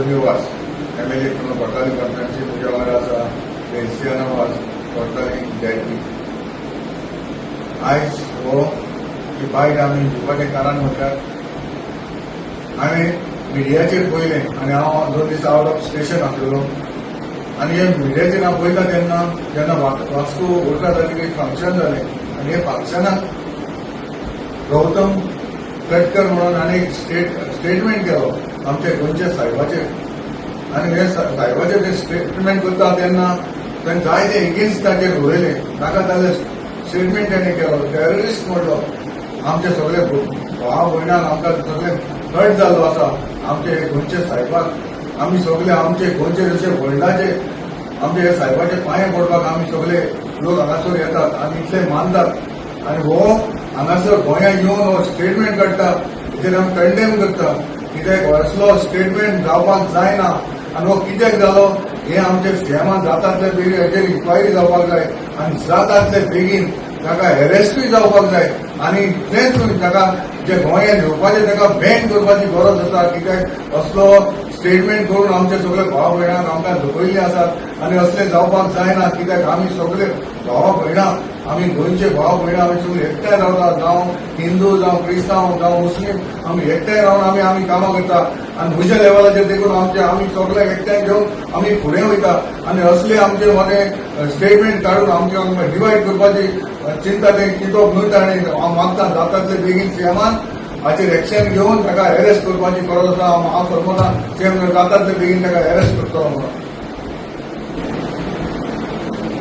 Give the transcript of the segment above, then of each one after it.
Shrinivas MLA from Kottali constituency तुझ्या वांगडा आसा ते श्रीनिवास कोट्टाली जयंती आयज हो ही बायट आमी घेवपाचें कारण म्हटल्यार हांवें मिडियाचेर पयलें आनी हांव 2 दीस आउट ऑफ स्टेशन आसलेलो आनी हे मिडियाचेर हांव पळयता तेन्ना जेन्ना वास्को उरता तातूंत एक फंक्शन जालें आनी हे फंक्शनाक गौतम कटकर म्हणून आनी एक स्टेटमेंट केलो आमचे गोंयचे साहेबाचेर आनी हे साहेबाचेर जे स्टेटमेंट करता तेन्ना ताणें जायते एगेन्स्ट ताचेर उलयले नाका जाल्यार स्टेटमेंट ताणें केलो टेररिस्ट म्हणलो आमचे सगळे भाव भयणांक आमकां सगळे हर्ट जाल्लो आसा आमचे गोंयचे साहेबाक आमी सगळे आमचे गोंयचे जशे वर्ल्डाचे आमचे हे साहेबाचे पांये पडपाक आमी सगळे लोक हांगासर येतात आनी इतले मानतात आनी हो हांगासर गोंयांत येवन हो स्टेटमेंट काडटा हेचेर आमी कंडेम करता कित्याक असलो स्टेटमेंट जावपाक जायना आनी हो कित्याक जालो हे आमचे सीएमान जाता तितले बेगीन हेचेर इन्क्वायरी जावपाक जाय आनी जाता तितले बेगीन ताका अरेस्टूय जावपाक जाय आनी तेच ताका जे गोंयांत येवपाचें ताका बॅन करपाची गरज आसा कित्याक असलो स्टेटमेंट करून आमचे सगळे भाव भयणांक आमकां धुकयल्ले आसात आनी असले जावपाक जायना कित्याक आमी सगळे भाव भयणां आमी गोंयचे भाव भयणां आमी सगळे एकठांय रावतात जावं हिंदू जावं क्रिस्तांव जावं मुस्लीम आमी एकठांय रावन आमी कामां करता आनी म्हज्या लेवलाचेर देखून आमी सगळे एकठांय घेवन आमी फुडें वयता आनी असले आमचे मदें स्टेटमेंट काडून आमकां डिवायड करपाची चिंता ते चिंतप न्हय ताणें हांव मागता जाता तितले बेगीन सीएमान हाचेर एक्शन घेवन ताका अरेस्ट करपाची गरज आसा हांव सरमता सीएम जाता तितले बेगीन ताका अरेस्ट करतलो म्हणून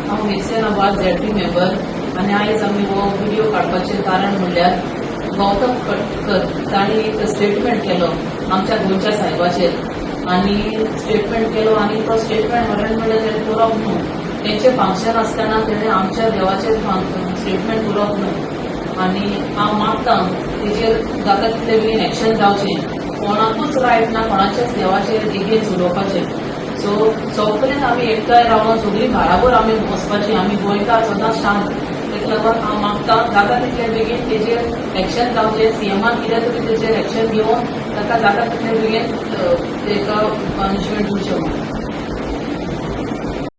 हांव मिर्सेनाबाद ZP मेंबर आनी आयज आमी हो व्हिडिओ काडपाचें कारण म्हणल्यार गौतम कटकर तांणी एक स्टेटमेंट केलो आमच्या गोंयच्या साहेबाचेर आनी स्टेटमेंट केलो आनी तो स्टेटमेंट म्हणल्यार तेणें पुरोवप न्हू तेंचें फंक्शन आसतना तेणें आमच्या देवाचेर स्टेटमेंट पुरोवप न्हू आनी हांव मागता तेजेर जाता तितले बेगीन एक्शन जावचें कोणाकूच रायट ना कोणाच्याच देवाचेर एगेन्स्ट उलोवपाचें सो सगळें आमी एकठांय रावन सगळीं घराभर आमी वचपाची आमी गोंयकार सदांच शांत तेका लागून हांव मागता जाता तितले बेगीन तेजेर एक्शन जावचें सीएमान कितें तरी तेजेर एक्शन घेवन ताका जाता तितले बेगीन तेका पनिशमेंट दिवचें